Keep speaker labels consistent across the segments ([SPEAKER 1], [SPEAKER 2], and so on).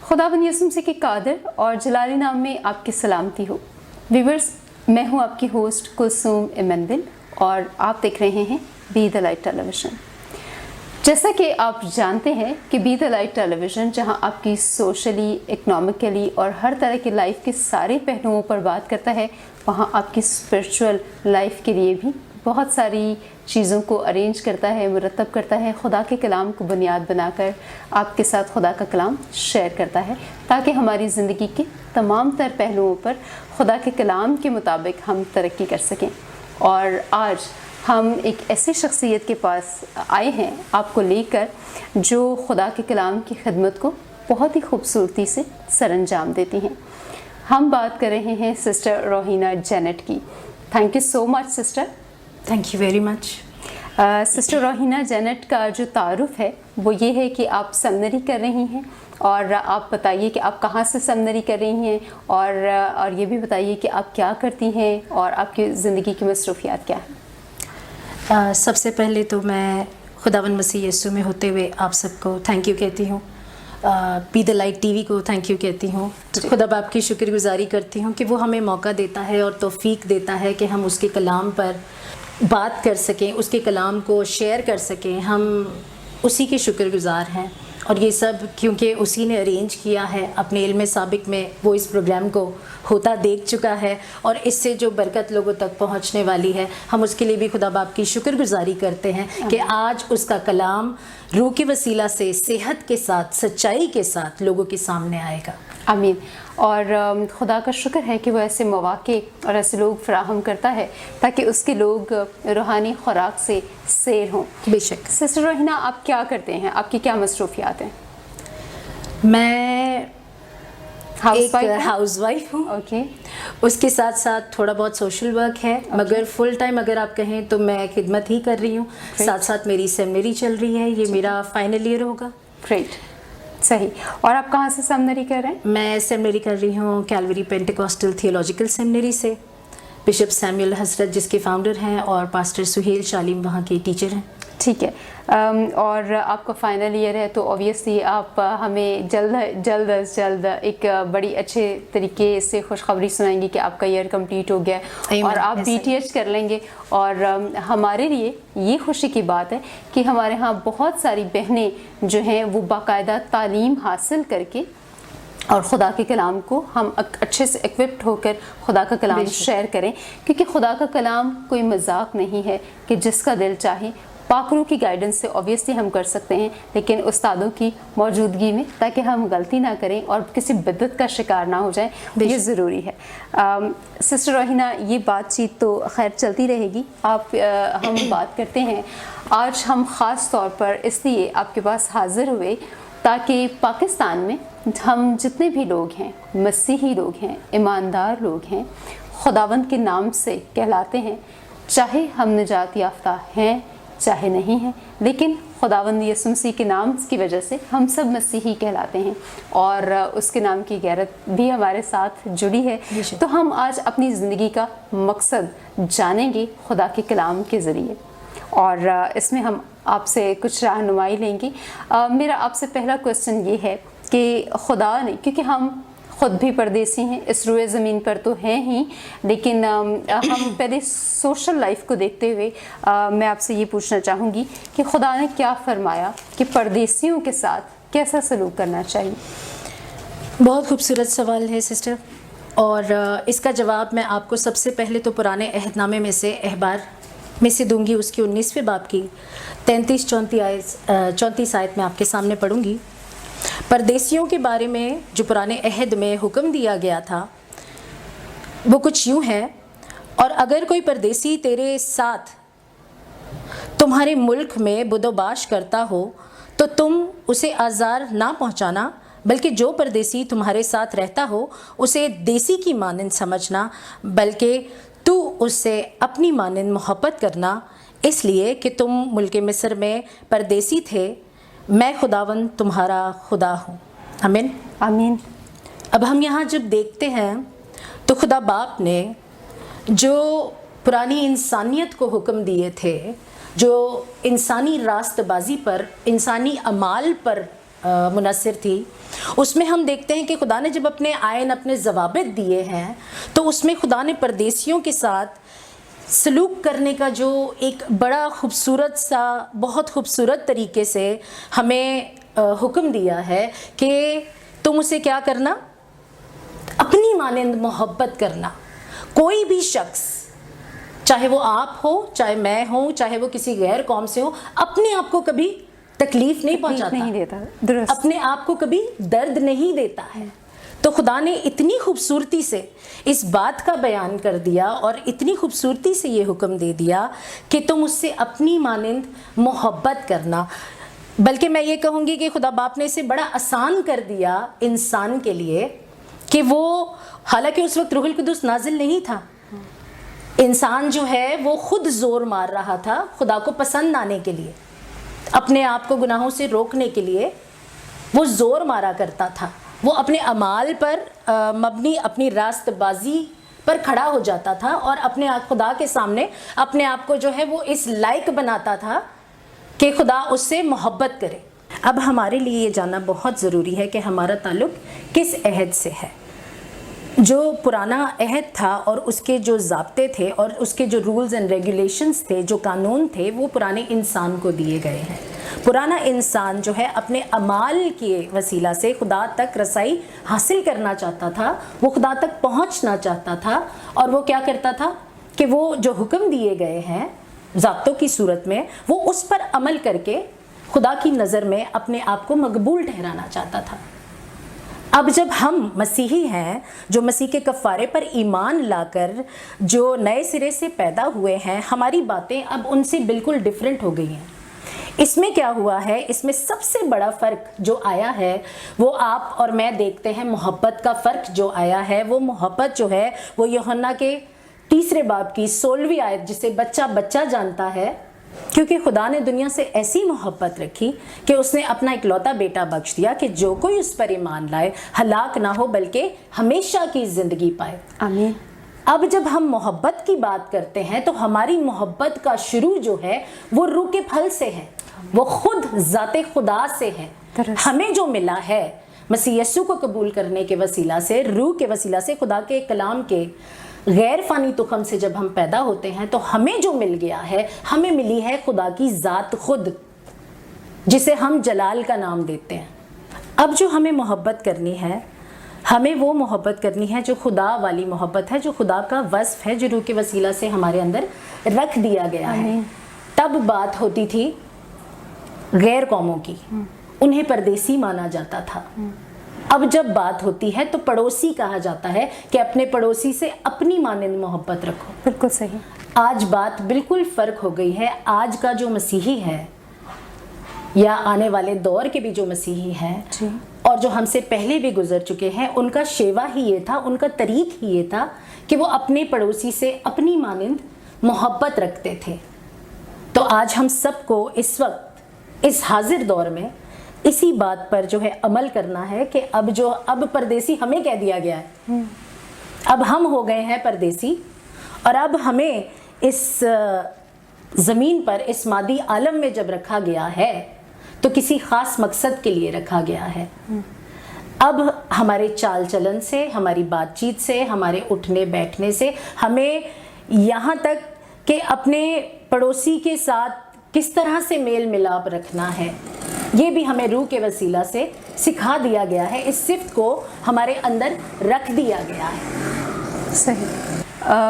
[SPEAKER 1] खुदावंद यसुम से के कादर और जलाली नाम में आपकी सलामती हो। व्यूअर्स, मैं हूं आपकी होस्ट कुलसूम इमंदिल और आप देख रहे हैं बी द लाइट टेलीविज़न। जैसा कि आप जानते हैं कि बी द लाइट टेलीविज़न जहां आपकी सोशली, इकोनॉमिकली और हर तरह की लाइफ के सारे पहलुओं पर बात करता है, वहां आपकी स्पिरिचुअल लाइफ के लिए भी बहुत सारी चीज़ों को अरेंज करता है, मुरतब करता है। खुदा के कलाम को बुनियाद बनाकर आपके साथ खुदा का कलाम शेयर करता है ताकि हमारी ज़िंदगी के तमाम तर पहलुओं पर खुदा के कलाम के मुताबिक हम तरक्की कर सकें। और आज हम एक ऐसी शख्सियत के पास आए हैं आपको लेकर जो खुदा के कलाम की खिदमत को बहुत ही खूबसूरती से सरअंजाम देती हैं। हम बात कर रहे हैं सिस्टर रोहिना जेनेट की। Thank you so much sister.
[SPEAKER 2] Thank you very much.
[SPEAKER 1] Sister Rohina Janet का जो तारुफ है वो ये है कि आप सेमिनरी कर रही हैं, और आप बताइए कि आप कहाँ से सेमिनरी कर रही हैं, और ये भी बताइए कि आप क्या करती हैं और आपकी ज़िंदगी की मसरूफियात क्या हैं।
[SPEAKER 2] सबसे पहले तो मैं खुदावंद मसीह यीशु में होते हुए आप सबको थैंक यू कहती हूँ। बी द लाइट टीवी को थैंक यू कहती हूँ। खुदा बाप की शुक्रगुजारी करती हूँ कि वो हमें मौका देता है और तौफीक देता है कि हम उसके कलाम पर बात कर सकें, उसके कलाम को शेयर कर सकें। हम उसी के शुक्रगुजार हैं, और ये सब क्योंकि उसी ने अरेंज किया है। अपने इल्म साबिक में वो इस प्रोग्राम को होता देख चुका है, और इससे जो बरकत लोगों तक पहुंचने वाली है, हम उसके लिए भी खुदा बाप की शुक्रगुजारी करते हैं कि आज उसका कलाम रूह के वसीला से सेहत के साथ, सच्चाई के साथ लोगों के सामने आएगा।
[SPEAKER 1] आमीन। और खुदा का शुक्र है कि वो ऐसे मौके और ऐसे लोग फराहम करता है ताकि उसके लोग रूहानी खुराक से सैर हों।
[SPEAKER 2] बेशक।
[SPEAKER 1] सिस्टर रोहिना, आप क्या करते हैं? आपकी क्या मसरूफियात हैं?
[SPEAKER 2] मैं एक हाउसवाइफ हूँ।
[SPEAKER 1] ओके।
[SPEAKER 2] उसके साथ साथ थोड़ा बहुत सोशल वर्क है, मगर फुल टाइम अगर आप कहें तो मैं खिदमत ही कर रही हूँ। साथ साथ मेरी सेमिनरी चल रही है, ये मेरा फाइनल ईयर होगा।
[SPEAKER 1] ग्रेट, सही। और आप कहाँ से सेमिनरी कर रहे हैं?
[SPEAKER 2] मैं सेमिनरी कर रही हूँ कैलवरी पेंटिकॉस्टल थियोलॉजिकल सेमिनरी से। बिशप सैमुअल हसरत जिसके फाउंडर हैं, और पास्टर सुहेल शालीम वहाँ के टीचर हैं।
[SPEAKER 1] ठीक है। और आपका फाइनल ईयर है तो ऑब्वियसली आप हमें जल्द एक बड़ी अच्छे तरीके से खुशखबरी सुनाएंगी कि आपका ईयर कंप्लीट हो गया और आप बीटीएच कर लेंगे। और हमारे लिए ये खुशी की बात है कि हमारे यहाँ बहुत सारी बहनें जो हैं वो बाकायदा तालीम हासिल करके और खुदा के कलाम को हम अच्छे से इक्विप्ड होकर खुदा का कलाम शेयर करें, क्योंकि खुदा का कलाम कोई मजाक नहीं है कि जिसका दिल चाहे। पाकरू की गाइडेंस से ऑब्वियसली हम कर सकते हैं, लेकिन उस्तादों की मौजूदगी में, ताकि हम गलती ना करें और किसी बिदअत का शिकार ना हो जाए, ये ज़रूरी है। सिस्टर रोहिना, ये बातचीत तो खैर चलती रहेगी। हम बात करते हैं, आज हम ख़ास तौर पर इसलिए आपके पास हाज़िर हुए ताकि पाकिस्तान में हम जितने भी लोग हैं, मसीही लोग हैं, ईमानदार लोग हैं, खुदावंद के नाम से कहलाते हैं, चाहे हम निजात याफ्ता हैं चाहे नहीं हैं, लेकिन खुदावंद यीशु मसीह के नाम की वजह से हम सब मसीही कहलाते हैं, और उसके नाम की गैरत भी हमारे साथ जुड़ी है। तो हम आज अपनी ज़िंदगी का मकसद जानेंगे खुदा के कलाम के ज़रिए, और इसमें हम आपसे कुछ रहनुमाई लेंगे। मेरा आपसे पहला क्वेश्चन ये है कि खुदा ने, क्योंकि हम ख़ुद भी परदेसी हैं, इस रुए ज़मीन पर तो हैं ही, लेकिन हम पहले सोशल लाइफ को देखते हुए मैं आपसे ये पूछना चाहूँगी कि खुदा ने क्या फरमाया कि परदेसियों के साथ कैसा सलूक करना चाहिए?
[SPEAKER 2] बहुत खूबसूरत सवाल है सिस्टर, और इसका जवाब मैं आपको सबसे पहले तो पुराने अहदनामे में से अहबार में से दूंगी। उसकी 19वें बाब की 33-34 आयत में आपके सामने पढ़ूंगी। परदेसियों के बारे में जो पुराने अहद में हुक्म दिया गया था वो कुछ यूँ है, और अगर कोई परदेसी तेरे साथ तुम्हारे मुल्क में बुदोबाश करता हो तो तुम उसे आज़ार ना पहुँचाना, बल्कि जो परदेसी तुम्हारे साथ रहता हो उसे देसी की मानंद समझना, बल्कि तू उससे अपनी मानंद मोहब्बत करना, इसलिए कि तुम मुल्क मिस्र में परदेसी थे। मैं खुदावंद तुम्हारा खुदा हूँ। आमीन
[SPEAKER 1] आमीन।
[SPEAKER 2] अब हम यहाँ जब देखते हैं तो खुदा बाप ने जो पुरानी इंसानियत को हुक्म दिए थे, जो इंसानी रास्तबाजी पर, इंसानी अमाल पर मुनस्सिर थी, उसमें हम देखते हैं कि खुदा ने जब अपने आयन, अपने ज़वाबित दिए हैं, तो उसमें खुदा ने परदेसियों के साथ सलूक करने का जो एक बड़ा खूबसूरत सा, बहुत खूबसूरत तरीके से हमें हुक्म दिया है कि तुम उसे क्या करना, अपनी मानिंद मोहब्बत करना। कोई भी शख्स, चाहे वो आप हो, चाहे मैं हूँ, चाहे वो किसी गैर कौम से हो, अपने आप को कभी तकलीफ नहीं पहुंचाता,
[SPEAKER 1] नहीं देता, दुरुस्त,
[SPEAKER 2] अपने आप को कभी दर्द नहीं देता है। तो खुदा ने इतनी खूबसूरती से इस बात का बयान कर दिया और इतनी खूबसूरती से ये हुक्म दे दिया कि तुम उससे अपनी मानिंद मोहब्बत करना। बल्कि मैं ये कहूँगी कि खुदा बाप ने इसे बड़ा आसान कर दिया इंसान के लिए कि वो, हालांकि उस वक्त रूहुल कुदुस नाजिल नहीं था, इंसान जो है वो खुद जोर मार रहा था खुदा को पसंद आने के लिए, अपने आप को गुनाहों से रोकने के लिए वो जोर मारा करता था। वो अपने अमाल पर मबनी अपनी रास्तबाजी पर खड़ा हो जाता था और अपने खुदा के सामने अपने आप को जो है वो इस लायक बनाता था कि खुदा उससे मोहब्बत करे। अब हमारे लिए ये जानना बहुत ज़रूरी है कि हमारा ताल्लुक़ किस अहद से है। जो पुराना अहद था और उसके जो ज़ाब्ते थे और उसके जो रूल्स एंड रेगुलेशंस थे, जो कानून थे, वो पुराने इंसान को दिए गए हैं। पुराना इंसान जो है अपने अमाल के वसीला से खुदा तक रसाई हासिल करना चाहता था, वो खुदा तक पहुंचना चाहता था, और वो क्या करता था कि वो जो हुक्म दिए गए हैं ज़ाब्तों की सूरत में, वो उस पर अमल करके खुदा की नज़र में अपने आप को मकबूल ठहराना चाहता था। अब जब हम मसीही हैं, जो मसीह के कफ़ारे पर ईमान लाकर जो नए सिरे से पैदा हुए हैं, हमारी बातें अब उनसे बिल्कुल डिफरेंट हो गई हैं। इसमें क्या हुआ है, इसमें सबसे बड़ा फ़र्क जो आया है वो आप और मैं देखते हैं, मोहब्बत का फ़र्क जो आया है। वो मोहब्बत जो है वो यूहन्ना के 3 बाब की 16वीं आयत, जिसे बच्चा बच्चा जानता है, क्योंकि खुदा ने दुनिया से ऐसी मोहब्बत रखी कि उसने अपना इकलौता बेटा बख्श दिया कि जो कोई उस पर ईमान लाए हलाक ना हो बल्कि हमेशा की ज़िंदगी पाए।
[SPEAKER 1] आमीन।
[SPEAKER 2] अब जब हम मोहब्बत की बात करते हैं तो हमारी मोहब्बत का शुरू जो है वो रूह के फल से है, वो खुद ज़ाते खुदा से है। हमें जो मिला है मसीह यस्सु को कबूल करने के वसीला से, रूह के वसीला से, खुदा के कलाम के गैर फ़ानी तुखम से जब हम पैदा होते हैं तो हमें जो मिल गया है, हमें मिली है खुदा की ज़ात खुद, जिसे हम जलाल का नाम देते हैं। अब जो हमें मोहब्बत करनी है, हमें वो मोहब्बत करनी है जो खुदा वाली मोहब्बत है, जो खुदा का वस्फ है, जो रूह के वसीला से हमारे अंदर रख दिया गया है। तब बात होती थी गैर कौमों की, उन्हें परदेसी माना जाता था। अब जब बात होती है तो पड़ोसी कहा जाता है कि अपने पड़ोसी से अपनी मानिंद मोहब्बत रखो।
[SPEAKER 1] बिल्कुल सही।
[SPEAKER 2] आज बात बिल्कुल फ़र्क हो गई है। आज का जो मसीही है या आने वाले दौर के भी जो मसीही हैं और जो हमसे पहले भी गुजर चुके हैं, उनका शेवा ही ये था, उनका तरीक ही ये था कि वो अपने पड़ोसी से अपनी मानिंद मोहब्बत रखते थे। तो आज हम सबको इस वक्त इस हाजिर दौर में इसी बात पर जो है अमल करना है कि अब परदेसी हमें कह दिया गया है। अब हम हो गए हैं परदेसी और अब हमें इस ज़मीन पर, इस मादी आलम में जब रखा गया है तो किसी ख़ास मकसद के लिए रखा गया है। अब हमारे चाल चलन से, हमारी बातचीत से, हमारे उठने बैठने से, हमें यहाँ तक कि अपने पड़ोसी के साथ किस तरह से मेल मिलाप रखना है, ये भी हमें रूह के वसीला से सिखा दिया गया है। इस सिफ्त को हमारे अंदर रख दिया गया है।
[SPEAKER 1] सही।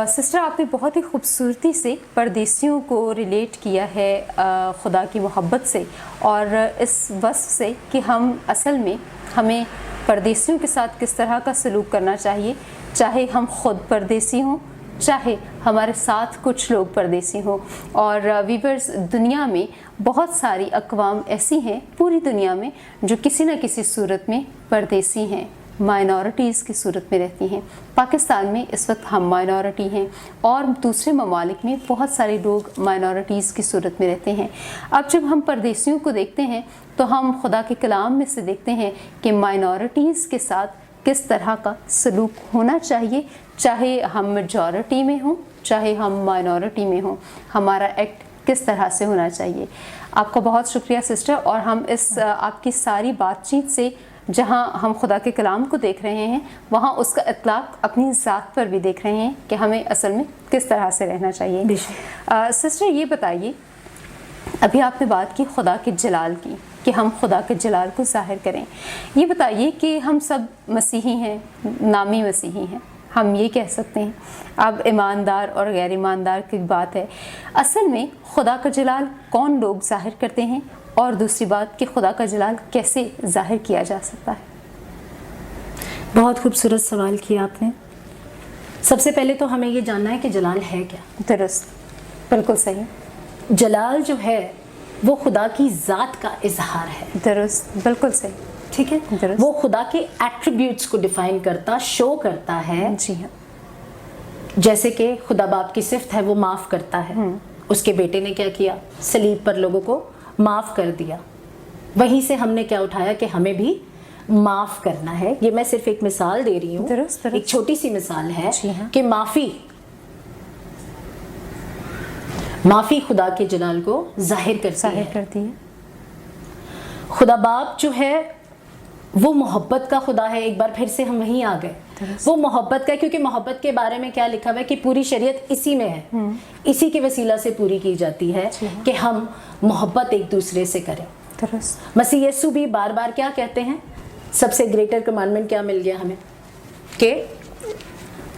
[SPEAKER 1] सिस्टर, आपने बहुत ही खूबसूरती से परदेसियों को रिलेट किया है खुदा की मोहब्बत से और इस वस्फ से कि हम असल में हमें परदेसियों के साथ किस तरह का सलूक करना चाहिए, चाहे हम खुद परदेसी हों, चाहे हमारे साथ कुछ लोग परदेसी हों। और वीवर्स, दुनिया में बहुत सारी अक़वाम ऐसी हैं पूरी दुनिया में जो किसी न किसी सूरत में परदेसी हैं, माइनॉरिटीज़ की सूरत में रहती हैं। पाकिस्तान में इस वक्त हम माइनॉरिटी हैं और दूसरे ममालिक में बहुत सारे लोग माइनॉरिटीज़ की सूरत में रहते हैं। अब जब हम परदेसियों को देखते हैं तो हम खुदा के कलाम में से देखते हैं कि माइनॉरिटीज़ के साथ किस तरह का सलूक होना चाहिए, चाहे हम मेजॉरिटी में हों, चाहे हम माइनॉरिटी में हों, हमारा एक्ट किस तरह से होना चाहिए। आपका बहुत शुक्रिया सिस्टर, और हम इस आपकी सारी बातचीत से जहाँ हम खुदा के कलाम को देख रहे हैं वहाँ उसका इतलाक़ अपनी ज़ात पर भी देख रहे हैं कि हमें असल में किस तरह से रहना चाहिए। सिस्टर ये बताइए, अभी आपने बात की खुदा के जलाल की कि हम खुदा के जलाल को ज़ाहिर करें। ये बताइए कि हम सब मसीही हैं, नामी मसीही हैं, हम ये कह सकते हैं, अब ईमानदार और गैर ईमानदार की बात है, असल में खुदा का जलाल कौन लोग ज़ाहिर करते हैं, और दूसरी बात कि खुदा का जलाल कैसे ज़ाहिर किया जा सकता है?
[SPEAKER 2] बहुत खूबसूरत सवाल किया आपने। सबसे पहले तो हमें ये जानना है कि जलाल है क्या।
[SPEAKER 1] दुरुस्त, बिल्कुल सही।
[SPEAKER 2] जलाल जो है वो खुदा की ज़ात का इजहार है।
[SPEAKER 1] दुरुस्त, बिल्कुल सही।
[SPEAKER 2] ठीक है,
[SPEAKER 1] दुरुस्त।
[SPEAKER 2] वो खुदा के एट्रीब्यूट्स को डिफाइन करता, शो करता है।
[SPEAKER 1] जी हाँ।
[SPEAKER 2] जैसे कि खुदा बाप की सिफ्त है, वो माफ़ करता है। उसके बेटे ने क्या किया, सलीब पर लोगों को माफ़ कर दिया। वहीं से हमने क्या उठाया कि हमें भी माफ़ करना है। ये मैं सिर्फ एक मिसाल दे रही हूँ, एक छोटी सी मिसाल है कि माफ़ी खुदा के जलाल को जाहिर करती है। खुदा बाप जो है वो मोहब्बत का खुदा है। एक बार फिर से हम वहीं आ गए, वो मोहब्बत का, क्योंकि मोहब्बत के बारे में क्या लिखा हुआ है कि पूरी शरीयत इसी में है, इसी के वसीला से पूरी की जाती है कि हम मोहब्बत एक दूसरे से करें। मसीह यीशु भी बार बार क्या कहते हैं, सबसे ग्रेटर कमांडमेंट क्या मिल गया हमें कि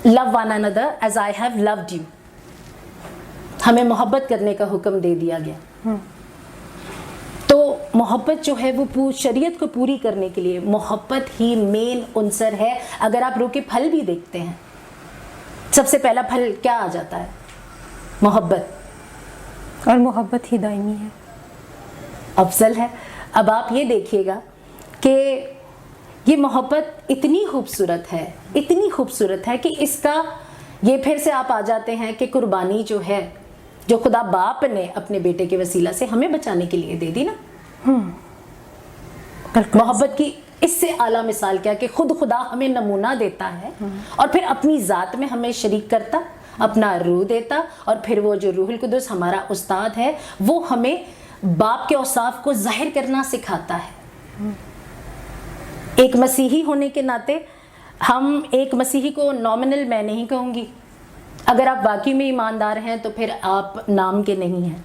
[SPEAKER 2] love one another as I have loved you. हमें मोहब्बत करने का हुक्म दे दिया गया। तो मोहब्बत जो है वो शरीयत को पूरी करने के लिए मोहब्बत ही मेन उनसर है। अगर आप रूह के फल भी देखते हैं, सबसे पहला फल क्या आ जाता है, मोहब्बत,
[SPEAKER 1] और मोहब्बत ही दायमी है,
[SPEAKER 2] अफजल है। अब आप ये देखिएगा कि ये मोहब्बत इतनी खूबसूरत है, इतनी खूबसूरत है कि इसका ये फिर से आप आ जाते हैं कि कुर्बानी जो है, जो खुदा बाप ने अपने बेटे के वसीला से हमें बचाने के लिए दे दी ना। मोहब्बत की इससे आला मिसाल क्या कि खुद खुदा हमें नमूना देता है और फिर अपनी ज़ात में हमें शरीक करता, अपना रूह देता, और फिर वो जो रूहुल कुदस हमारा उस्ताद है वो हमें बाप के औसाफ को जाहिर करना सिखाता है। एक मसीही होने के नाते हम एक मसीही को नॉमिनल मैं नहीं कहूँगी, अगर आप वाकई में ईमानदार हैं तो फिर आप नाम के नहीं हैं।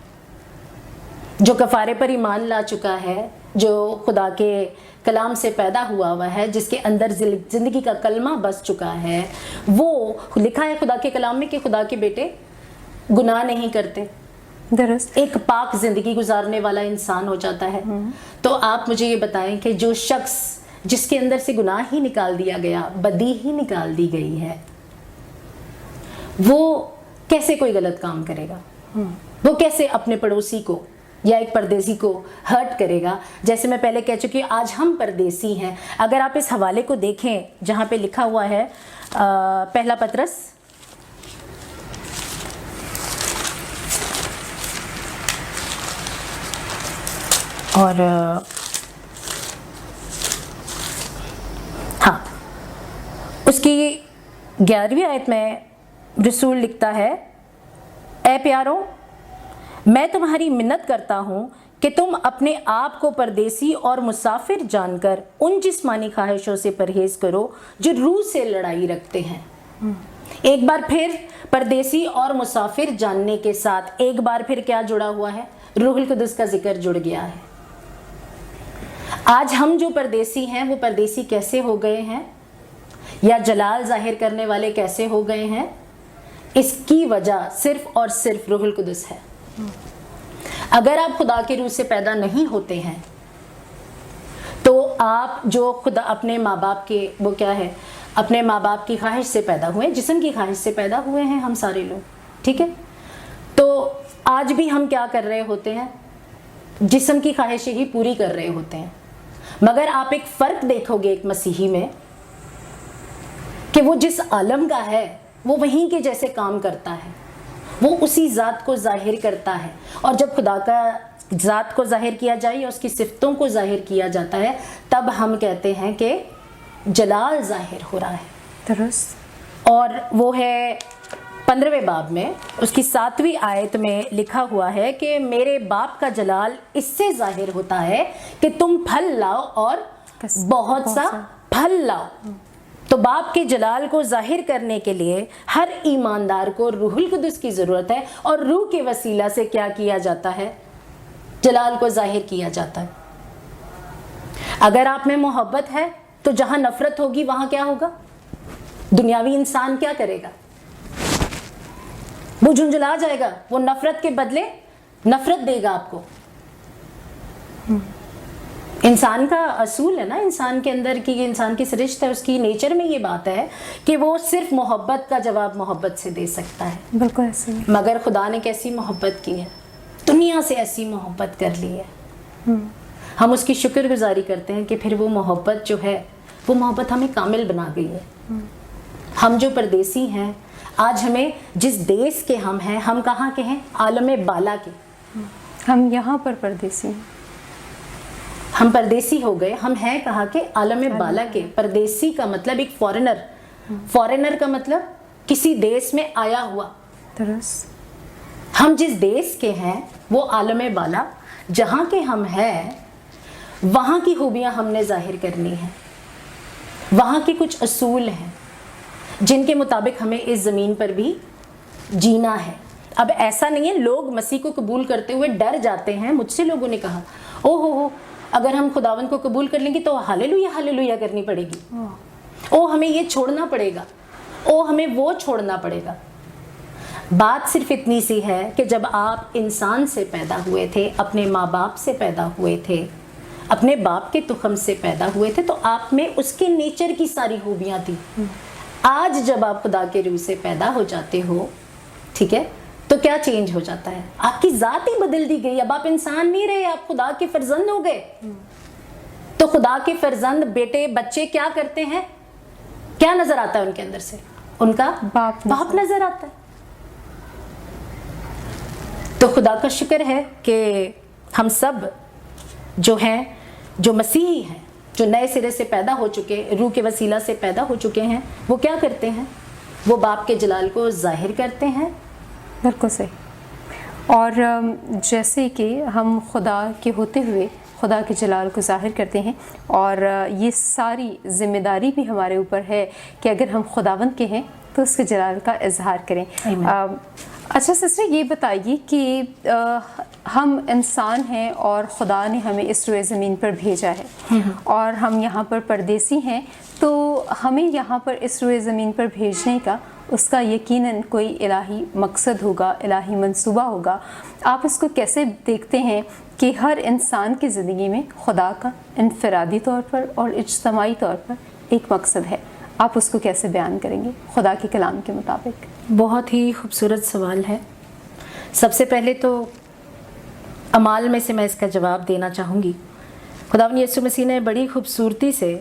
[SPEAKER 2] जो कफ़ारे पर ईमान ला चुका है, जो खुदा के कलाम से पैदा हुआ है, जिसके अंदर ज़िंदगी का कलमा बस चुका है, वो लिखा है खुदा के कलाम में कि खुदा के बेटे गुनाह नहीं करते,
[SPEAKER 1] दुरुस्त,
[SPEAKER 2] एक पाक ज़िंदगी गुजारने वाला इंसान हो जाता है। तो आप मुझे ये बताएं कि जो शख्स जिसके अंदर से गुनाह ही निकाल दिया गया, बदी ही निकाल दी गई है, वो कैसे कोई गलत काम करेगा? वो कैसे अपने पड़ोसी को या एक परदेसी को हर्ट करेगा? जैसे मैं पहले कह चुकी हूँ, आज हम परदेसी हैं। अगर आप इस हवाले को देखें जहाँ पे लिखा हुआ है पहला पतरस और हाँ, उसकी 11वीं आयत में रसूल लिखता है, ऐ प्यारों, मैं तुम्हारी मिन्नत करता हूँ कि तुम अपने आप को परदेसी और मुसाफिर जानकर उन जिस्मानी ख्वाहिशों से परहेज करो जो रूह से लड़ाई रखते हैं। एक बार फिर परदेसी और मुसाफिर जानने के साथ एक बार फिर क्या जुड़ा हुआ है? रूहुल कुदस का जिक्र जुड़ गया है। आज हम जो परदेसी हैं वो परदेसी कैसे हो गए हैं, या जलाल जाहिर करने वाले कैसे हो गए हैं? इसकी वजह सिर्फ और सिर्फ रूहुल कुदस है। अगर आप खुदा के रूह से पैदा नहीं होते हैं तो आप जो खुदा अपने माँ बाप के, वो क्या है, अपने माँ बाप की ख्वाहिश से पैदा हुए, जिस्म की ख्वाहिश से पैदा हुए हैं हम सारे लोग, ठीक है। तो आज भी हम क्या कर रहे होते हैं, जिस्म की ख्वाहिशें ही पूरी कर रहे होते हैं। मगर आप एक फ़र्क देखोगे एक मसीही में कि वो जिस आलम का है वो वहीं के जैसे काम करता है, वो उसी ज़ात को जाहिर करता है। और जब खुदा का ज़ात को जाहिर किया जाए या उसकी सिफ़तों को जाहिर किया जाता है, तब हम कहते हैं कि जलाल जाहिर हो रहा है।
[SPEAKER 1] दुरुस्त।
[SPEAKER 2] और वो है 15वें बाब में उसकी 7वीं आयत में लिखा हुआ है कि मेरे बाप का जलाल इससे जाहिर होता है कि तुम फल लाओ और बहुत सा फल लाओ। तो बाप के जलाल को जाहिर करने के लिए हर ईमानदार को रूहुल कुदस की ज़रूरत है, और रूह के वसीला से क्या किया जाता है? जलाल को जाहिर किया जाता है। अगर आप में मोहब्बत है तो जहां नफरत होगी वहां क्या होगा? दुनियावी इंसान क्या करेगा? वो झुंझला जाएगा, वो नफरत के बदले नफरत देगा आपको। इंसान का असूल है ना, इंसान के अंदर की, इंसान की सृष्टि है, उसकी नेचर में ये बात है कि वो सिर्फ मोहब्बत का जवाब मोहब्बत से दे सकता है।
[SPEAKER 1] बिल्कुल ऐसे ही।
[SPEAKER 2] मगर खुदा ने कैसी मोहब्बत की है, दुनिया से ऐसी मोहब्बत कर ली है। हम उसकी शुक्रगुजारी करते हैं कि फिर वो मोहब्बत जो है, वो मोहब्बत हमें कामिल बना गई है। हम जो परदेसी हैं, आज हमें जिस देश के हम हैं, हम कहाँ के हैं? आलम बाला के।
[SPEAKER 1] हम यहाँ पर परदेसी हैं।
[SPEAKER 2] हम परदेसी हो गए, हम हैं कहाँ के? आलम बाला के। परदेसी का मतलब एक फॉरेनर, फॉरेनर का मतलब किसी देश में आया हुआ।
[SPEAKER 1] दुरुस्त।
[SPEAKER 2] हम जिस देश के हैं वो आलम बाला, जहाँ के हम हैं वहाँ की खूबियाँ हमने जाहिर करनी है। वहाँ के कुछ असूल हैं जिनके मुताबिक हमें इस ज़मीन पर भी जीना है। अब ऐसा नहीं है, लोग मसीह को कबूल करते हुए डर जाते हैं। मुझसे लोगों ने कहा, ओ हो अगर हम खुदावन को कबूल कर लेंगे तो हालेलुया हालेलुया करनी पड़ेगी, ओ हमें ये छोड़ना पड़ेगा, ओ हमें वो छोड़ना पड़ेगा। बात सिर्फ इतनी सी है कि जब आप इंसान से पैदा हुए थे, अपने माँ बाप से पैदा हुए थे, अपने बाप के तुखम से पैदा हुए थे, तो आप में उसके नेचर की सारी खूबियाँ थी। आज जब आप खुदा के रूह से पैदा हो जाते हो, ठीक है, तो क्या चेंज हो जाता है? आपकी ज़ात ही बदल दी गई। अब आप इंसान नहीं रहे, आप खुदा के फर्जंद हो गए। तो खुदा के फर्जंद बेटे बच्चे क्या करते हैं? क्या नजर आता है उनके अंदर से? उनका बाप नजर आता है। तो खुदा का शुक्र है कि हम सब जो हैं, जो मसीही हैं, जो नए सिरे से पैदा हो चुके, रूह के वसीला से पैदा हो चुके हैं, वो क्या करते हैं? वो बाप के जलाल को जाहिर करते हैं।
[SPEAKER 1] बिल्कुल सही। और जैसे कि हम खुदा के होते हुए खुदा के जलाल को ज़ाहिर करते हैं, और ये सारी ज़िम्मेदारी भी हमारे ऊपर है कि अगर हम खुदावंद के हैं तो उसके जलाल का इजहार करें। अच्छा सिस्टर, ये बताइए कि हम इंसान हैं और खुदा ने हमें इस रुए ज़मीन पर भेजा है, और हम यहाँ पर परदेसी हैं, तो हमें यहाँ पर इस रुए ज़मीन पर भेजने का उसका यकीनन कोई इलाही मकसद होगा, इलाही मंसूबा होगा। आप इसको कैसे देखते हैं कि हर इंसान की ज़िंदगी में खुदा का इनफरादी तौर पर और इज्तमाई तौर पर एक मकसद है? आप उसको कैसे बयान करेंगे खुदा के कलाम के मुताबिक?
[SPEAKER 2] बहुत ही खूबसूरत सवाल है। सबसे पहले तो अमाल में से मैं इसका जवाब देना चाहूँगी। खुदावंद यीशु मसीह ने बड़ी खूबसूरती से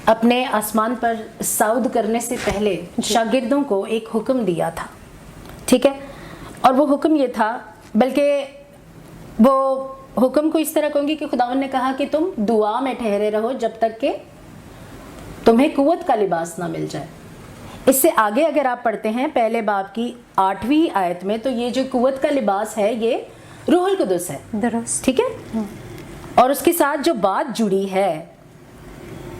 [SPEAKER 2] अपने आसमान पर साउद करने से पहले शागिर्दों को एक हुक्म दिया था, ठीक है। और वो हुक्म ये था, बल्कि वो हुक्म को इस तरह कहूँगी कि खुदावंद ने कहा कि तुम दुआ में ठहरे रहो जब तक कि तुम्हें कुव्वत का लिबास ना मिल जाए। इससे आगे अगर आप पढ़ते हैं पहले बाब की 8वीं आयत में, तो ये जो कुव्वत का लिबास है ये रूहुल कुदस है,
[SPEAKER 1] दुरुस्त,
[SPEAKER 2] ठीक है। और उसके साथ जो बात जुड़ी है,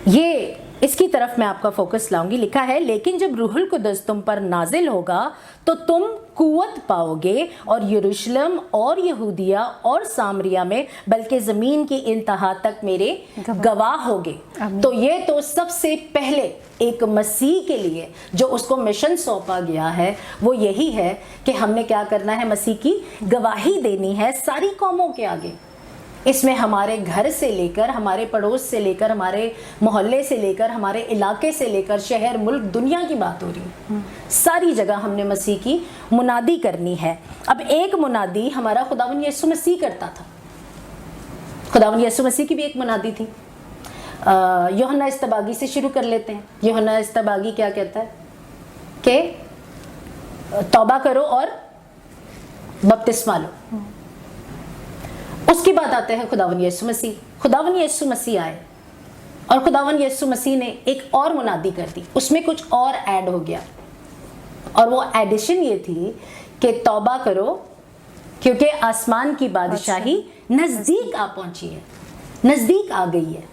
[SPEAKER 2] ये इसकी तरफ मैं आपका फोकस लाऊंगी। लिखा है, लेकिन जब रूहुल कुदस तुम पर नाजिल होगा तो तुम कुव्वत पाओगे और यरूशलेम और यहूदिया और सामरिया में, बल्कि ज़मीन की इंतहा तक मेरे गवाह होगे। तो ये तो सबसे पहले एक मसीह के लिए जो उसको मिशन सौंपा गया है वो यही है कि हमने क्या करना है? मसीह की गवाही देनी है सारी कौमों के आगे। इसमें हमारे घर से लेकर, हमारे पड़ोस से लेकर, हमारे मोहल्ले से लेकर, हमारे इलाके से लेकर शहर, मुल्क, दुनिया की बात हो रही है। सारी जगह हमने मसीह की मुनादी करनी है। अब एक मुनादी हमारा खुदावंद यीशु मसीह करता था। खुदावंद यीशु मसीह की भी एक मुनादी थी। यूहन्ना इस्तबागी से शुरू कर लेते हैं। यूहन्ना इस्तबागी क्या कहता है कि तौबा करो और बपतिस्मा लो। उसके बाद आते हैं खुदावंद यीशु मसीह। खुदावंद यीशु मसीह आए और खुदावंद यीशु मसीह ने एक और मुनादी कर दी, उसमें कुछ और ऐड हो गया। और वो एडिशन ये थी कि तौबा करो क्योंकि आसमान की बादशाही नजदीक आ पहुंची है, नजदीक आ गई है।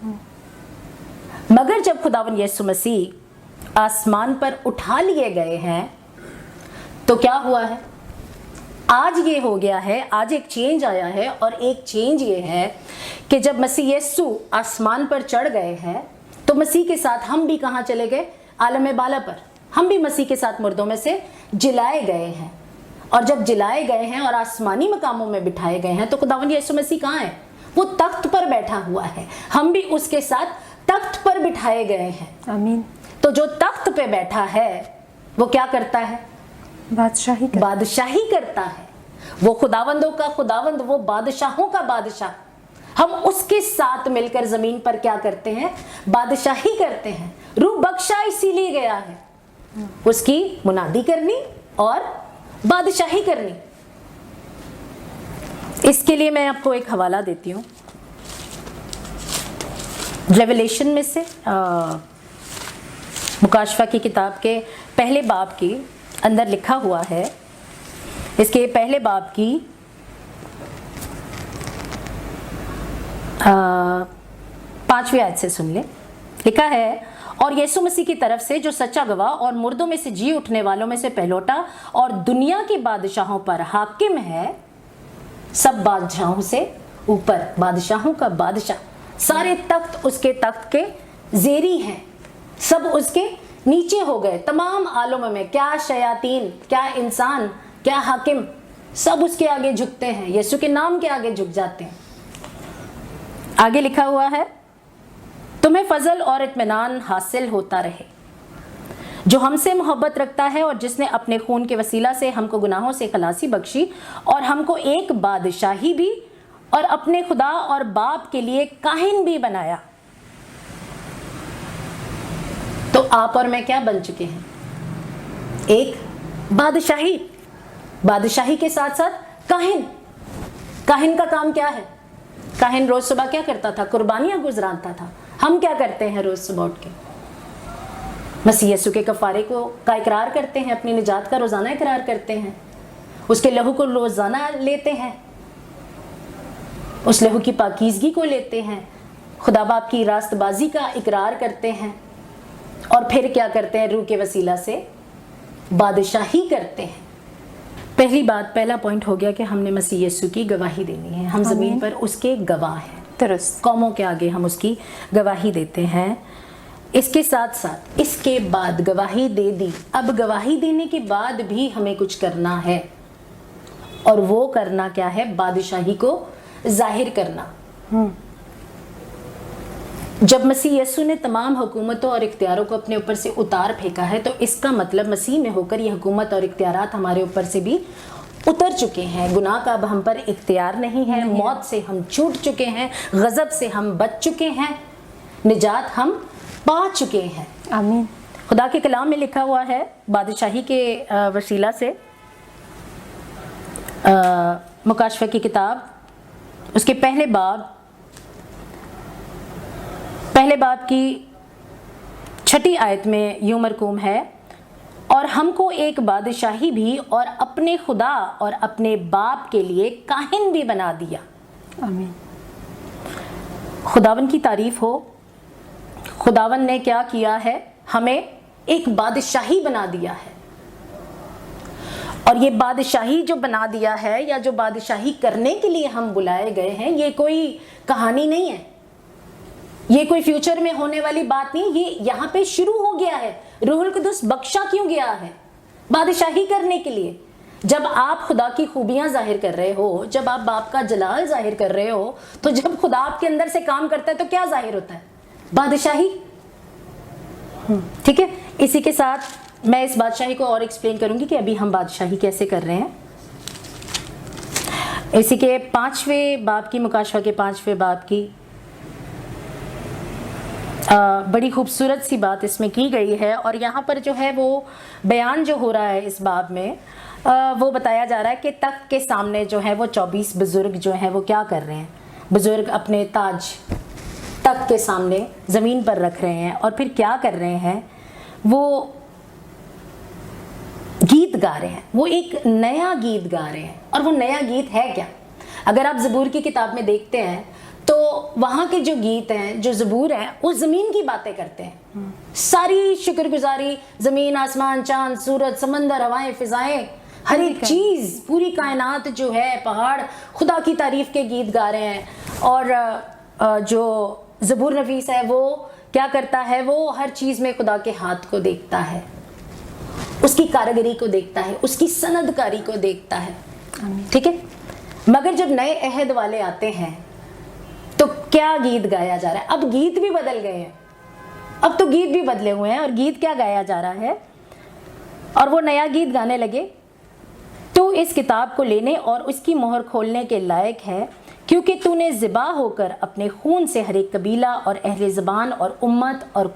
[SPEAKER 2] मगर जब खुदावन यीशु मसीह आसमान पर उठा लिए गए हैं तो क्या हुआ है? आज ये हो गया है, आज एक चेंज आया है, और एक चेंज ये है कि जब मसीह यीशु आसमान पर चढ़ गए हैं तो मसीह के साथ हम भी कहाँ चले गए? आलम बाला पर। हम भी मसीह के साथ मुर्दों में से जिलाए गए हैं, और जब जिलाए गए हैं और आसमानी मकामों में बिठाए गए हैं तो खुदावंद यीशु मसीह कहाँ है? वो तख्त पर बैठा हुआ है, हम भी उसके साथ तख्त पर बिठाए गए हैं।
[SPEAKER 1] आमीन।
[SPEAKER 2] तो जो तख्त पे बैठा है वो क्या करता है? बादशाही करता है। वो खुदावंदों का खुदावंद, वो बादशाहों का बादशाह। हम उसके साथ मिलकर जमीन पर क्या करते हैं? बादशाही करते हैं। रूह बख्शा इसीलिए गया है, उसकी मुनादी करनी और बादशाही करनी। इसके लिए मैं आपको एक हवाला देती हूँ रेवलेशन में से, मुकाशफा की किताब के पहले बाब की अंदर लिखा हुआ है। इसके पहले बाब की 5वीं आयत से सुन ले। लिखा है, और यीशु मसीह की तरफ से जो सच्चा गवाह और मुर्दों में से जी उठने वालों में से पहलौटा और दुनिया के बादशाहों पर हाकिम है, सब बादशाहों से ऊपर, बादशाहों का बादशाह। सारे तख्त उसके तख्त के जेरी हैं, सब उसके नीचे हो गए। तमाम आलम में क्या शयातीन, क्या इंसान, क्या हाकिम, सब उसके आगे झुकते हैं, यीशु के नाम के आगे झुक जाते हैं। आगे लिखा हुआ है, तुम्हें फजल और इत्मीनान हासिल होता रहे जो हमसे मोहब्बत रखता है और जिसने अपने खून के वसीला से हमको गुनाहों से खलासी बख्शी और हमको एक बादशाही भी और अपने खुदा और बाप के लिए काहिन भी बनाया। तो आप और मैं क्या बन चुके हैं? एक बादशाही। बादशाही के साथ साथ काहिन। काहिन का काम क्या है? काहिन रोज सुबह क्या करता था? कुर्बानियां गुजराता था। हम क्या करते हैं रोज सुबह उठ के? मसीह यीशु के कफारे का इकरार करते हैं, अपनी निजात का रोजाना इकरार करते हैं, उसके लहू को रोजाना लेते हैं, उस लहू की पाकीज़गी को लेते हैं, खुदा बाप की रास्तबाजी का इकरार करते हैं, और फिर क्या करते हैं? रूह के वसीला से बादशाही करते हैं। पहली बात, पहला पॉइंट हो गया कि हमने मसीह यीशु की गवाही देनी है। हम ज़मीन पर उसके गवाह हैं,
[SPEAKER 1] दुरुस्त।
[SPEAKER 2] कौमों के आगे हम उसकी गवाही देते हैं। इसके साथ साथ इसके बाद गवाही दे दी, अब गवाही देने के बाद भी हमें कुछ करना है, और वो करना क्या है? बादशाही को जाहिर करना। जब मसीह यीशु ने तमाम हुकूमतों और इख्तियारों को अपने ऊपर से उतार फेंका है तो इसका मतलब मसीह में होकर ये हुकूमत और इख्तियारात हमारे ऊपर से भी उतर चुके हैं। गुनाह का अब हम पर इख्तियार नहीं है, मौत से हम छूट चुके हैं, गज़ब से हम बच चुके हैं, निजात हम पा चुके हैं।
[SPEAKER 1] आमीन।
[SPEAKER 2] खुदा के कलाम में लिखा हुआ है बादशाही के वसीला से, मुकाशफा की किताब उसके पहले बाब की 6ठी आयत में यूं मरकूम है, और हमको एक बादशाही भी और अपने खुदा और अपने बाप के लिए काहिन भी बना दिया।
[SPEAKER 1] आमीन।
[SPEAKER 2] खुदावन की तारीफ हो। खुदावन ने क्या किया है? हमें एक बादशाही बना दिया है, और ये बादशाही जो बना दिया है या जो बादशाही करने के लिए हम बुलाए गए हैं, ये कोई कहानी नहीं है, ये कोई फ्यूचर में होने वाली बात नहीं, ये यहाँ पे शुरू हो गया है। रूहुल कुदुस बख्शा क्यों गया है? बादशाही करने के लिए। जब आप खुदा की खूबियां जाहिर कर रहे हो, जब आप बाप का जलाल जाहिर कर रहे हो, तो जब खुदा आपके अंदर से काम करता है तो क्या जाहिर होता है? बादशाही। ठीक है, इसी के साथ मैं इस बादशाही को और एक्सप्लेन करूंगी कि अभी हम बादशाही कैसे कर रहे हैं। इसी के 5वें बाब की, मुकाशफा के 5वें बाब की बड़ी खूबसूरत सी बात इसमें की गई है, और यहाँ पर जो है वो बयान जो हो रहा है इस बाब में, वो बताया जा रहा है कि तख्त के सामने जो है वो 24 बुजुर्ग जो हैं वो क्या कर रहे हैं? बुजुर्ग अपने ताज तख्त के सामने ज़मीन पर रख रहे हैं, और फिर क्या कर रहे हैं? वो गीत गा रहे हैं, वो एक नया गीत गा रहे हैं। और वो नया गीत है क्या? अगर आप ज़बूर की किताब में देखते हैं तो वहाँ के जो गीत हैं, जो ज़बूर हैं, वो ज़मीन की बातें करते हैं। सारी शुक्रगुजारी, ज़मीन, आसमान, चांद, सूरज, समंदर, हवाएं, फिजाएं, हर एक चीज़, पूरी कायनात जो है, पहाड़, खुदा की तारीफ़ के गीत गा रहे हैं। और जो ज़बूर नफीस है वो क्या करता है? वो हर चीज़ में खुदा के हाथ को देखता है, उसकी कारीगरी को देखता है, उसकी सनदकारी को देखता है। ठीक है। मगर जब नए अहद वाले आते हैं तो क्या गीत गाया जा रहा है? अब गीत भी बदल गए हैं, अब तो गीत भी बदले हुए हैं। और गीत क्या गाया जा रहा है? और वो नया गीत गाने लगे, तू इस किताब को लेने और उसकी मोहर खोलने के लायक है, क्योंकि तूने ज़िबा होकर अपने खून से हर एक कबीला और अहले ज़बान और उम्मत और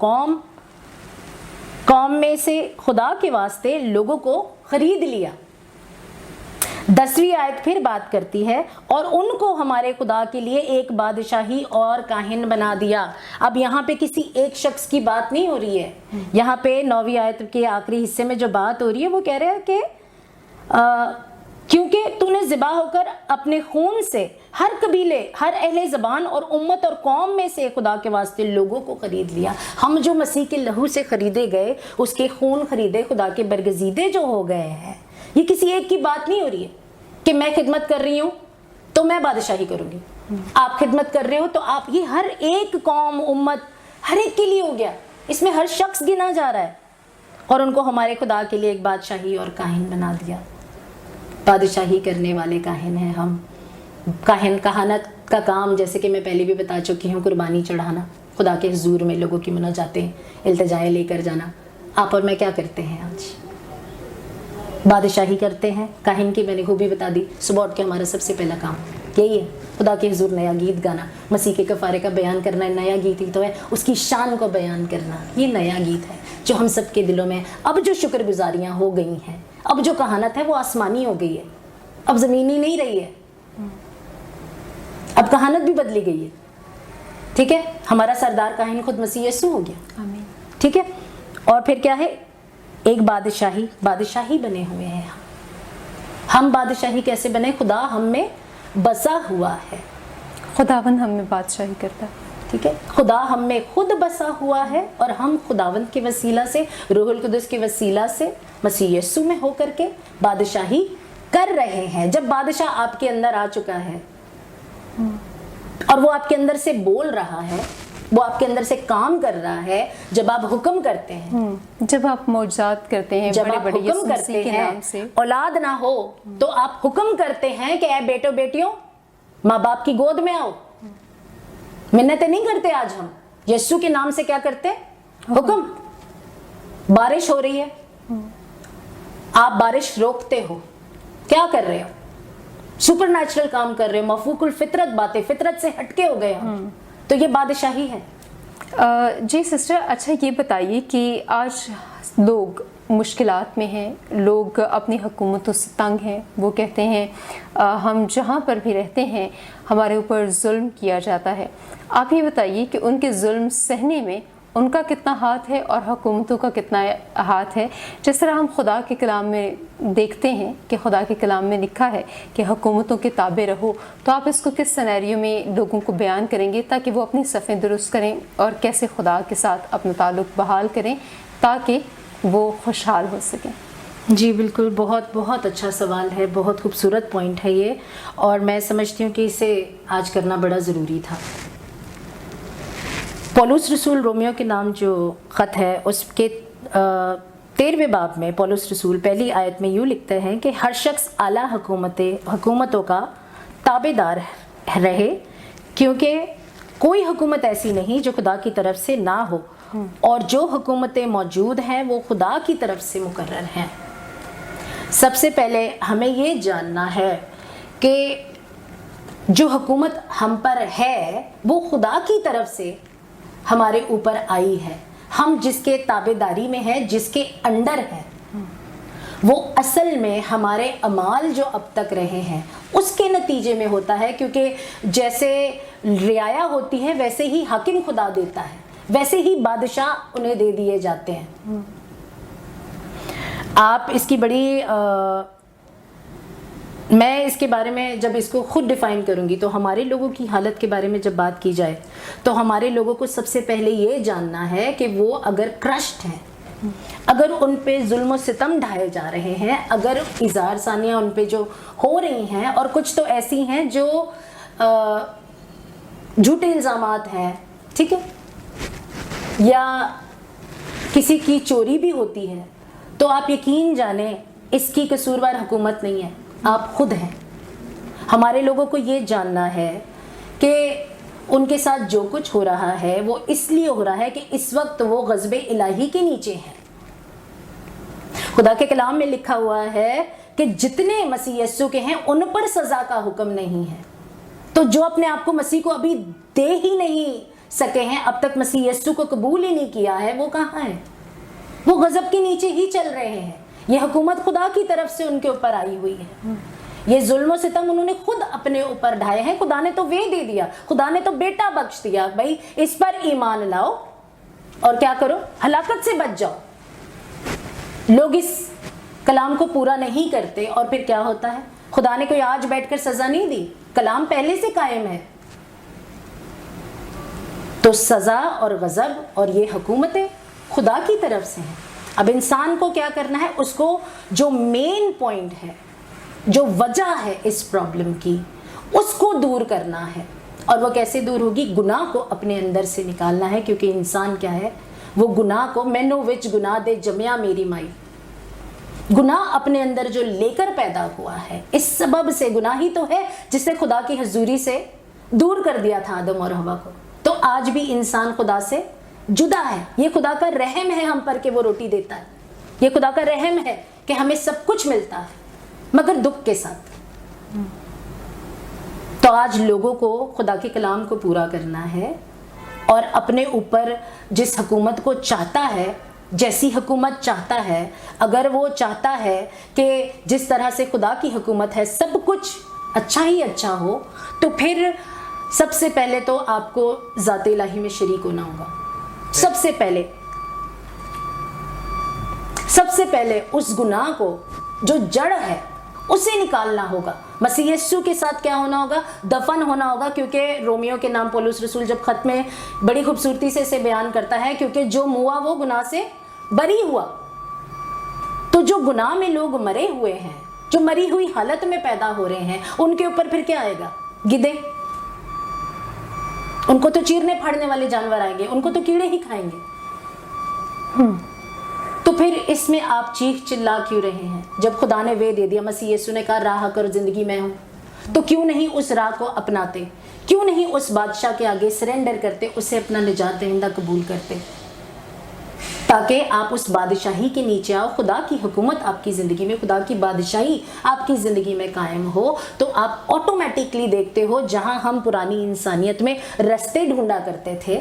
[SPEAKER 2] कौम में से खुदा के वास्ते लोगों को खरीद लिया। 10वीं आयत फिर बात करती है, और उनको हमारे खुदा के लिए एक बादशाही और काहिन बना दिया। अब यहाँ पे किसी एक शख्स की बात नहीं हो रही है। यहाँ पे 9वीं आयत के आखिरी हिस्से में जो बात हो रही है वो कह रहा है कि क्योंकि तूने ज़िबा होकर अपने खून से हर कबीले, हर अहले ज़बान और उम्मत और कौम में से खुदा के वास्ते लोगों को ख़रीद लिया। हम जो मसीह के लहू से ख़रीदे गए, उसके खून ख़रीदे, खुदा के बरगज़ीदे जो हो गए हैं। ये किसी एक की बात नहीं हो रही है कि मैं खिदमत कर रही हूँ तो मैं बादशाही करूँगी, आप खिदमत कर रहे हो तो आप। ये हर एक कौम, उम्मत, हर एक के लिए हो गया। इसमें हर शख्स गिना जा रहा है। और उनको हमारे खुदा के लिए एक बादशाही और काहिन बना दिया। बादशाही करने वाले काहिन हैं हम। काहिन, कहानत का काम, जैसे कि मैं पहले भी बता चुकी हूँ, कुर्बानी चढ़ाना, खुदा के हुजूर में लोगों की मुनाजातें, इल्तिजाएं लेकर जाना। आप और मैं क्या करते हैं आज? बादशाही करते हैं। काहिन की मैंने खूबी बता दी। सुबह उठ के हमारा सबसे पहला काम यही है, खुदा के हुजूर नया गीत गाना, मसीह के कफ़ारे का बयान करना। नया गीत ही तो है, उसकी शान को बयान करना। ये नया गीत है जो हम सब के दिलों में। अब जो शुक्रगुजारियाँ हो गई हैं, अब जो कहानत है वो आसमानी हो गई है, अब ज़मीनी नहीं रही है, अब कहानत भी बदली गई है। ठीक है। हमारा सरदार काहिन खुद मसीह यीशु हो गया।
[SPEAKER 1] आमीन।
[SPEAKER 2] ठीक है। और फिर क्या है? एक बादशाही बने हुए हैं हम। बादशाही कैसे बने? खुदा हम में बसा हुआ है।
[SPEAKER 1] खुदावंद हम में बादशाही करता है।
[SPEAKER 2] ठीक है। खुदा हम में खुद बसा हुआ है और हम खुदावंद के वसीला से, रूहुल कुदस के वसीला से, मसीह यीशु में होकर के बादशाही कर रहे हैं। जब बादशाह आपके अंदर आ चुका है और वो आपके अंदर से बोल रहा है, वो आपके अंदर से काम कर रहा है, जब आप हुक्म करते हैं,
[SPEAKER 1] जब आप मौजज़ात करते हैं,
[SPEAKER 2] जब
[SPEAKER 1] बड़े
[SPEAKER 2] आप
[SPEAKER 1] बड़े
[SPEAKER 2] हुक्म
[SPEAKER 1] यीशु
[SPEAKER 2] करते
[SPEAKER 1] मसीह के नाम से,
[SPEAKER 2] हैं, औलाद ना हो तो आप हुक्म करते हैं कि ऐ बेटो बेटियों, माँ बाप की गोद में आओ। मिन्नतें नहीं करते आज हम, यीशु के नाम से क्या करते? हुक्म। बारिश हो रही है, आप बारिश रोकते हो, क्या कर रहे हो? सुपर नेचुरल काम कर रहे हो, मफूकुल फितरत बातें, फितरत से हटके हो गए हम। तो ये बादशाही है।
[SPEAKER 1] जी सिस्टर, अच्छा ये बताइए कि आज लोग मुश्किलात में हैं, लोग अपनी हुकूमतों से तंग हैं। वो कहते हैं हम जहाँ पर भी रहते हैं हमारे ऊपर जुल्म किया जाता है। आप ये बताइए कि उनके जुल्म सहने में उनका कितना हाथ है और हुकूमतों का कितना हाथ है। जिस तरह हम खुदा के कलाम में देखते हैं कि खुदा के कलाम में लिखा है कि हुकूमतों के ताबे रहो, तो आप इसको किस सिनेरियो में लोगों को बयान करेंगे ताकि वो अपनी सफ़ें दुरुस्त करें और कैसे खुदा के साथ अपना ताल्लुक़ बहाल करें ताकि वो खुशहाल हो सकें?
[SPEAKER 2] जी बिल्कुल, बहुत बहुत अच्छा सवाल है, बहुत खूबसूरत पॉइंट है ये, और मैं समझती हूँ कि इसे आज करना बड़ा ज़रूरी था। पौलुस रसूल रोमियो के नाम जो ख़त है उसके 13वें बाब में पौलुस रसूल पहली आयत में यूँ लिखते हैं कि हर शख्स आला हुकूमतों का ताबेदार रहे, क्योंकि कोई हुकूमत ऐसी नहीं जो खुदा की तरफ से ना हो, और जो हुकूमतें मौजूद हैं वो खुदा की तरफ से मुकर्रर हैं। सबसे पहले हमें ये जानना है कि जो हुकूमत हम पर है वो खुदा की तरफ से हमारे ऊपर आई है। हम जिसके ताबेदारी में हैं, जिसके अंडर हैं, वो असल में हमारे अमाल जो अब तक रहे हैं उसके नतीजे में होता है। क्योंकि जैसे रियाया होती है वैसे ही हाकिम खुदा देता है, वैसे ही बादशाह उन्हें दे दिए जाते हैं। آپ اس کی بڑی میں اس کے بارے میں جب اس کو خود ڈیفائن کروں گی تو ہمارے لوگوں کی حالت کے بارے میں جب بات کی جائے تو ہمارے لوگوں کو سب سے پہلے یہ جاننا ہے کہ وہ اگر کرشڈ ہیں, اگر ان پہ ظلم و ستم ڈھائے جا رہے ہیں, اگر اظہار ثانیہ ان پہ جو ہو رہی ہیں, اور کچھ تو ایسی ہیں جو جھوٹے الزامات ہیں, ٹھیک ہے, یا کسی کی چوری بھی ہوتی ہے, تو آپ یقین جانیں اس کی قصوروار حکومت نہیں ہے, آپ خود ہیں. ہمارے لوگوں کو یہ جاننا ہے کہ ان کے ساتھ جو کچھ ہو رہا ہے وہ اس لیے ہو رہا ہے کہ اس وقت وہ غضب الہی کے نیچے ہیں. خدا کے کلام میں لکھا ہوا ہے کہ جتنے مسیح یسوع کے ہیں ان پر سزا کا حکم نہیں ہے. تو جو اپنے آپ کو مسیح کو ابھی دے ہی نہیں سکے ہیں, اب تک مسیح یسوع کو قبول ہی نہیں کیا ہے, وہ کہاں ہے؟ وہ غضب کے نیچے ہی چل رہے ہیں. یہ حکومت خدا کی طرف سے ان کے اوپر آئی ہوئی ہے. یہ ظلم و ستم انہوں نے خود اپنے اوپر ڈھائے ہیں. خدا نے تو وہ دے دیا, خدا نے تو بیٹا بخش دیا, بھائی اس پر ایمان لاؤ اور کیا کرو, ہلاکت سے بچ جاؤ. لوگ اس کلام کو پورا نہیں کرتے اور پھر کیا ہوتا ہے؟ خدا نے کوئی آج بیٹھ کر سزا نہیں دی, کلام پہلے سے قائم ہے. تو سزا اور غضب اور یہ حکومتیں خدا کی طرف سے ہیں. اب انسان کو کیا کرنا ہے؟ اس کو جو مین پوائنٹ ہے, جو وجہ ہے اس پرابلم کی, اس کو دور کرنا ہے. اور وہ کیسے دور ہوگی؟ گناہ کو اپنے اندر سے نکالنا ہے, کیونکہ انسان کیا ہے, وہ گناہ کو, مینو وچ گناہ دے جمیا میری مائی, گناہ اپنے اندر جو لے کر پیدا ہوا ہے, اس سبب سے گناہ ہی تو ہے جس نے خدا کی حضوری سے دور کر دیا تھا آدم اور حوا کو. تو آج بھی انسان خدا سے جدا ہے. یہ خدا کا رحم ہے ہم پر کہ وہ روٹی دیتا ہے, یہ خدا کا رحم ہے کہ ہمیں سب کچھ ملتا ہے, مگر دکھ کے ساتھ. تو آج لوگوں کو خدا کے کلام کو پورا کرنا ہے اور اپنے اوپر جس حکومت کو چاہتا ہے, جیسی حکومت چاہتا ہے, اگر وہ چاہتا ہے کہ جس طرح سے خدا کی حکومت ہے سب کچھ اچھا ہی اچھا ہو, تو پھر سب سے پہلے تو آپ کو ذات الہی میں شریک ہونا ہوگا. سب سے پہلے اس گناہ کو جو جڑ ہے اسے نکالنا ہوگا. مسیح یسوع کے ساتھ کیا ہونا ہوگا؟ دفن ہونا ہوگا. کیونکہ رومیو کے نام پولس رسول جب خط میں بڑی خوبصورتی سے اسے بیان کرتا ہے, کیونکہ جو موا وہ گناہ سے بری ہوا. تو جو گناہ میں لوگ مرے ہوئے ہیں, جو مری ہوئی حالت میں پیدا ہو رہے ہیں, ان کے اوپر پھر کیا آئے گا؟ گدے. ان کو تو چیرنے پھاڑنے والے جانور آئیں گے, ان کو تو کیڑے ہی کھائیں گے. تو پھر اس میں آپ چیخ چلا کیوں رہے ہیں جب خدا نے وہ دے دیا؟ مسیح یسوع نے کہا راہ کر زندگی میں ہوں, تو کیوں نہیں اس راہ کو اپناتے؟ کیوں نہیں اس بادشاہ کے آگے سرنڈر کرتے, اسے اپنا نجات دہندہ قبول کرتے, تاکہ آپ اس بادشاہی کے نیچے آؤ. خدا کی حکومت آپ کی زندگی میں, خدا کی بادشاہی آپ کی زندگی میں قائم ہو, تو آپ آٹومیٹکلی دیکھتے ہو جہاں ہم پرانی انسانیت میں رستے ڈھونڈا کرتے تھے,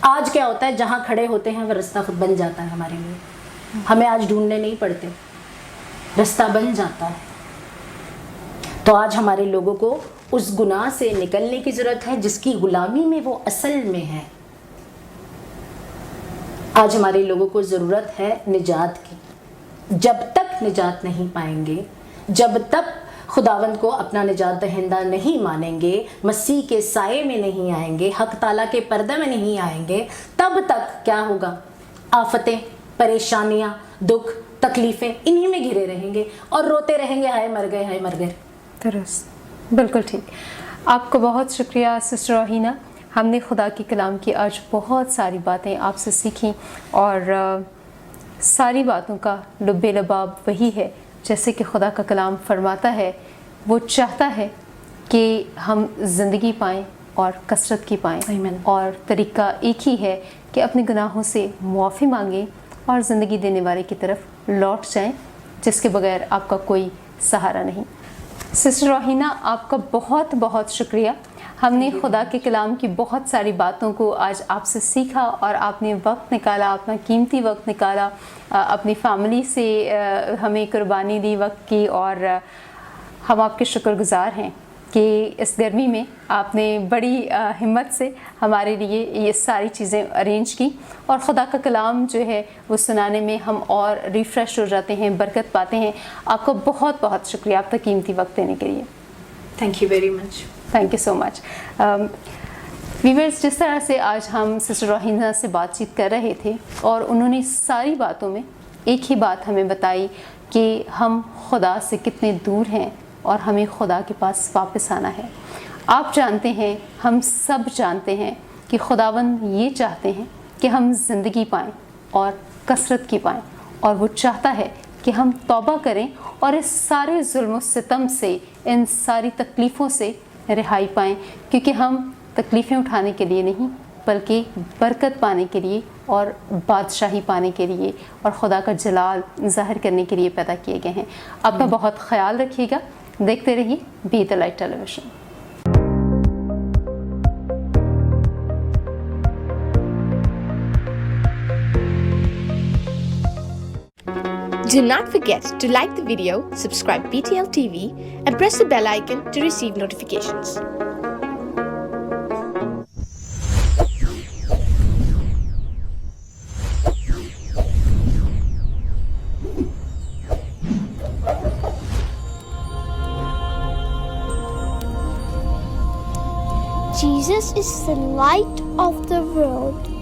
[SPEAKER 2] آج کیا ہوتا ہے؟ جہاں کھڑے ہوتے ہیں وہ رستہ خود بن جاتا ہے ہمارے لیے. ہمیں آج ڈھونڈنے نہیں پڑتے, رستہ بن جاتا ہے. تو آج ہمارے لوگوں کو اس گناہ سے نکلنے کی ضرورت ہے جس کی غلامی میں وہ اصل میں ہے. آج ہمارے لوگوں کو ضرورت ہے نجات کی. جب تک نجات نہیں پائیں گے, جب تک خداوند کو اپنا نجات دہندہ نہیں مانیں گے, مسیح کے سائے میں نہیں آئیں گے, حق تعالیٰ کے پردے میں نہیں آئیں گے, تب تک کیا ہوگا؟ آفتیں, پریشانیاں, دکھ, تکلیفیں انہی میں گھرے رہیں گے اور روتے رہیں گے, ہائے مر گئے, ہائے مر گئے.
[SPEAKER 1] درست, بالکل ٹھیک. آپ کو بہت شکریہ سسٹر روحینہ. ہم نے خدا کی کلام کی آج بہت ساری باتیں آپ سے سیکھیں, اور ساری باتوں کا لب لباب وہی ہے جیسے کہ خدا کا کلام فرماتا ہے. وہ چاہتا ہے کہ ہم زندگی پائیں اور کثرت کی پائیں.
[SPEAKER 2] آمین.
[SPEAKER 1] اور طریقہ ایک ہی ہے کہ اپنے گناہوں سے معافی مانگیں اور زندگی دینے والے کی طرف لوٹ جائیں, جس کے بغیر آپ کا کوئی سہارا نہیں. سسٹر روحینہ, آپ کا بہت بہت شکریہ. ہم نے خدا کے کلام کی بہت ساری باتوں کو آج آپ سے سیکھا, اور آپ نے وقت نکالا, اپنا قیمتی وقت نکالا, اپنی فیملی سے ہمیں قربانی دی وقت کی, اور ہم آپ کے شکر گزار ہیں کہ اس گرمی میں آپ نے بڑی ہمت سے ہمارے لیے یہ ساری چیزیں ارینج کی، اور خدا کا کلام جو ہے وہ سنانے میں ہم اور ریفریش ہو جاتے ہیں، برکت پاتے ہیں۔ آپ کا بہت بہت شکریہ آپ کا قیمتی وقت دینے کے لیے۔
[SPEAKER 2] Thank you very much.
[SPEAKER 1] Thank you so much. Viewers, جس طرح سے آج ہم سسٹر روحینہ سے بات چیت کر رہے تھے، اور انہوں نے ساری باتوں میں ایک ہی بات ہمیں بتائی کہ ہم خدا سے کتنے دور ہیں اور ہمیں خدا کے پاس واپس آنا ہے۔ آپ جانتے ہیں، ہم سب جانتے ہیں کہ خداوند یہ چاہتے ہیں کہ ہم زندگی پائیں اور کثرت کی پائیں، اور وہ چاہتا ہے کہ ہم توبہ کریں اور اس سارے ظلم و ستم سے، ان ساری تکلیفوں سے رہائی پائیں، کیونکہ ہم تکلیفیں اٹھانے کے لیے نہیں بلکہ برکت پانے کے لیے اور بادشاہی پانے کے لیے اور خدا کا جلال ظاہر کرنے کے لیے پیدا کیے گئے ہیں۔ اپنا بہت خیال رکھیے گا، دیکھتے رہیے be the light television.
[SPEAKER 3] Do not forget to like the video, subscribe BTL TV, and press the bell icon to receive notifications.
[SPEAKER 4] Jesus is the light of the world.